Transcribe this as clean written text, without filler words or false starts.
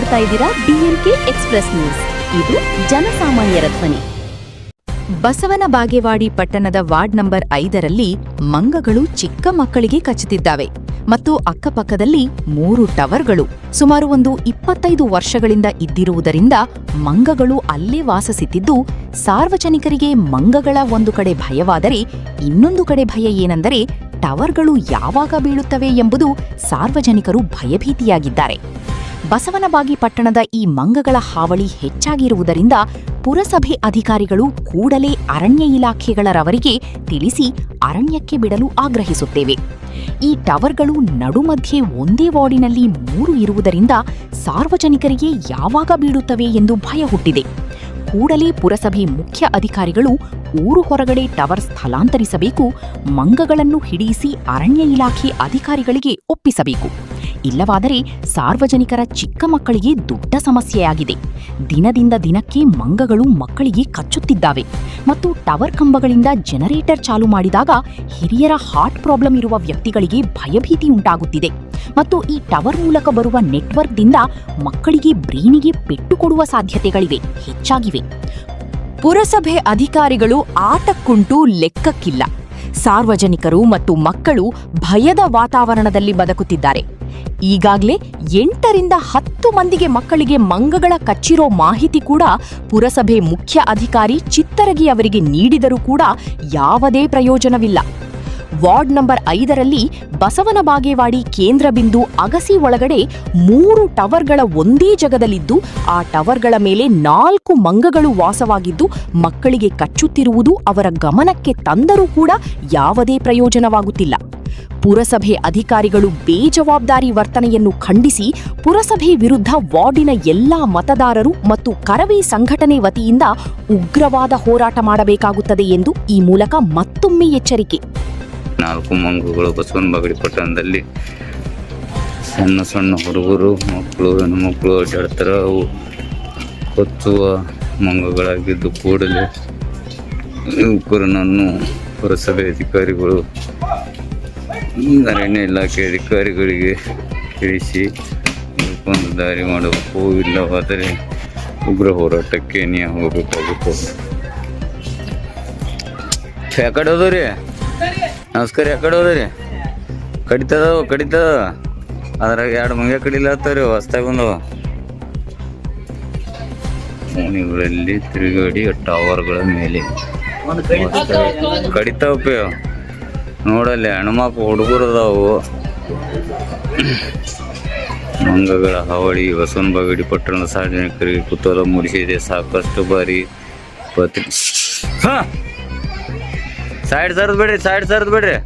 ನೋಡ್ತಾ ಇದ್ದೀರಾ DNK express news. ಇದು ಜನಸಾಮಾನ್ಯರ ಧ್ವನಿ. ಬಸವನ ಬಾಗೇವಾಡಿ ಪಟ್ಟಣದ ವಾರ್ಡ್ ನಂಬರ್ 5ರಲ್ಲಿ ಮಂಗಗಳು ಚಿಕ್ಕ ಮಕ್ಕಳಿಗೆ ಕಚ್ಚುತ್ತಿದ್ದಾವೆ ಮತ್ತು ಅಕ್ಕಪಕ್ಕದಲ್ಲಿ 3 ಟವರ್ಗಳು ಸುಮಾರು 25 ವರ್ಷಗಳಿಂದ ಇದ್ದಿರುವುದರಿಂದ ಮಂಗಗಳು ಅಲ್ಲೇ ವಾಸಿಸುತ್ತಿದ್ದು, ಸಾರ್ವಜನಿಕರಿಗೆ ಮಂಗಗಳ ಒಂದು ಕಡೆ ಭಯವಾದರೆ ಇನ್ನೊಂದು ಕಡೆ ಭಯ ಏನೆಂದರೆ ಟವರ್ಗಳು ಯಾವಾಗ ಬೀಳುತ್ತವೆ ಎಂಬುದು ಸಾರ್ವಜನಿಕರು ಭಯಭೀತಿಯಾಗಿದ್ದಾರೆ. ಬಸವನಬಾಗಿ ಪಟ್ಟಣದ ಈ ಮಂಗಗಳ ಹಾವಳಿ ಹೆಚ್ಚಾಗಿರುವುದರಿಂದ ಪುರಸಭೆ ಅಧಿಕಾರಿಗಳು ಕೂಡಲೇ ಅರಣ್ಯ ಇಲಾಖೆಗಳವರಿಗೆ ತಿಳಿಸಿ ಅರಣ್ಯಕ್ಕೆ ಬಿಡಲು ಆಗ್ರಹಿಸುತ್ತೇವೆ. ಈ ಟವರ್ಗಳು ನಡುಮಧ್ಯೆ ಒಂದೇ ವಾರ್ಡಿನಲ್ಲಿ 3 ಇರುವುದರಿಂದ ಸಾರ್ವಜನಿಕರಿಗೆ ಯಾವಾಗ ಬೀಳುತ್ತವೆ ಎಂದು ಭಯ ಹುಟ್ಟಿದೆ. ಕೂಡಲೇ ಪುರಸಭೆ ಮುಖ್ಯ ಅಧಿಕಾರಿಗಳು ಊರು ಹೊರಗಡೆ ಟವರ್ ಸ್ಥಳಾಂತರಿಸಬೇಕು, ಮಂಗಗಳನ್ನು ಹಿಡಿಸಿ ಅರಣ್ಯ ಇಲಾಖೆ ಅಧಿಕಾರಿಗಳಿಗೆ ಒಪ್ಪಿಸಬೇಕು. ಇಲ್ಲವಾದರೆ ಸಾರ್ವಜನಿಕರ ಚಿಕ್ಕ ಮಕ್ಕಳಿಗೆ ದೊಡ್ಡ ಸಮಸ್ಯೆಯಾಗಿದೆ. ದಿನದಿಂದ ದಿನಕ್ಕೆ ಮಂಗಗಳು ಮಕ್ಕಳಿಗೆ ಕಚ್ಚುತ್ತಿದ್ದಾವೆ ಮತ್ತು ಟವರ್ ಕಂಬಗಳಿಂದ ಜನರೇಟರ್ ಚಾಲು ಮಾಡಿದಾಗ ಹಿರಿಯರ ಹಾರ್ಟ್ ಪ್ರಾಬ್ಲಮ್ ಇರುವ ವ್ಯಕ್ತಿಗಳಿಗೆ ಭಯಭೀತಿ ಉಂಟಾಗುತ್ತಿದೆ ಮತ್ತು ಈ ಟವರ್ ಮೂಲಕ ಬರುವ ನೆಟ್ವರ್ಕ್ದಿಂದ ಮಕ್ಕಳಿಗೆ ಬ್ರೈನಿಗೆ ಪೆಟ್ಟು ಕೊಡುವ ಸಾಧ್ಯತೆಗಳಿವೆ ಹೆಚ್ಚಾಗಿವೆ. ಪುರಸಭೆ ಅಧಿಕಾರಿಗಳು ಆಟಕ್ಕುಂಟು ಲೆಕ್ಕಕ್ಕಿಲ್ಲ. ಸಾರ್ವಜನಿಕರು ಮತ್ತು ಮಕ್ಕಳು ಭಯದ ವಾತಾವರಣದಲ್ಲಿ ಬದುಕುತ್ತಿದ್ದಾರೆ. ಈಗಾಗಲೇ 8 ರಿಂದ 10 ಮಂದಿಗೆ ಮಕ್ಕಳಿಗೆ ಮಂಗಗಳ ಕಚ್ಚಿರೋ ಮಾಹಿತಿ ಕೂಡ ಪುರಸಭೆ ಮುಖ್ಯ ಅಧಿಕಾರಿ ಚಿತ್ತರಗಿ ಅವರಿಗೆ ನೀಡಿದರೂ ಕೂಡ ಯಾವುದೇ ಪ್ರಯೋಜನವಿಲ್ಲ. ವಾರ್ಡ್ ನಂಬರ್ 5ರಲ್ಲಿ ಬಸವನ ಬಾಗೇವಾಡಿ ಕೇಂದ್ರ ಬಿಂದು ಅಗಸಿ ಒಳಗಡೆ 3 ಟವರ್ಗಳ ಒಂದೇ ಜಗದಲ್ಲಿದ್ದು, ಆ ಟವರ್ಗಳ ಮೇಲೆ 4 ಮಂಗಗಳು ವಾಸವಾಗಿದ್ದು ಮಕ್ಕಳಿಗೆ ಕಚ್ಚುತ್ತಿರುವುದು ಅವರ ಗಮನಕ್ಕೆ ತಂದರೂ ಕೂಡ ಯಾವುದೇ ಪ್ರಯೋಜನವಾಗುತ್ತಿಲ್ಲ. ಪುರಸಭೆ ಅಧಿಕಾರಿಗಳು ಬೇಜವಾಬ್ದಾರಿ ವರ್ತನೆಯನ್ನು ಖಂಡಿಸಿ ಪುರಸಭೆ ವಿರುದ್ಧ ವಾರ್ಡಿನ ಎಲ್ಲಾ ಮತದಾರರು ಮತ್ತು ಕರವೇ ಸಂಘಟನೆ ವತಿಯಿಂದ ಉಗ್ರವಾದ ಹೋರಾಟ ಮಾಡಬೇಕಾಗುತ್ತದೆ ಎಂದು ಈ ಮೂಲಕ ಮತ್ತೊಮ್ಮೆ ಎಚ್ಚರಿಕೆ. 4 ಮಂಗಗಳು ಬಸವನ ಬಾಗೇವಾಡಿ ಪಟ್ಟಣದಲ್ಲಿ ಸಣ್ಣ ಸಣ್ಣ ಹುಡುಗರು ಮಕ್ಕಳು ಹೆಣ್ಣುಮಕ್ಕಳು ಅಡ್ಡಾಡ್ತಾರ. ಅವು ಕೊಚ್ಚುವ ಮಂಗಗಳಾಗಿದ್ದು ಕೂಡಲೇ ಇವುಗಳನ್ನು ಪುರಸಭೆ ಅಧಿಕಾರಿಗಳು ಅರಣ್ಯ ಇಲಾಖೆ ಅಧಿಕಾರಿಗಳಿಗೆ ತಿಳಿಸಿ ಒಂದು ದಾರಿ ಮಾಡಬೇಕು. ಇಲ್ಲವಾದರೆ ಉಗ್ರ ಹೋರಾಟಕ್ಕೆ ನೀವು ಹೋಗಬೇಕಾಗುತ್ತದೆ. ಯಾಕಡೆ ಹೋದ್ರಿ? ನಮಸ್ಕಾರ. ಯಾಕಡೆ ಹೋದ್ರಿ? ಕಡಿತದ ಅದ್ರಾಗ 2 ಮಂಗ ಕಡಿಲತ್ತವ್ರಿ. ಹೊಸ್ತಾಗ ಬಂದವ ಮನೆಗಳಲ್ಲಿ ತಿರುಗಾಡಿ ಟವರ್ಗಳ ಮೇಲೆ ಕಡಿತಾವಪ್ಪ. ನೋಡಲ್ಲಿ ಹೆಣ್ಮಕ್ಳು ಹುಡುಗರು ಅದಾವು. ಮಂಗಗಳ ಹಾವಳಿ ಬಸವನ ಬಾಗೇವಾಡಿ ಪಟ್ಟಣದ ಸಾರ್ವಜನಿಕರಿಗೆ ಕುತೂಹಲ ಮೂಡಿಸಿದೆ. ಸಾಕಷ್ಟು ಬಾರಿ ಸೈಡ್ ಸರ್ದ್ ಬಿಡ್ರಿ.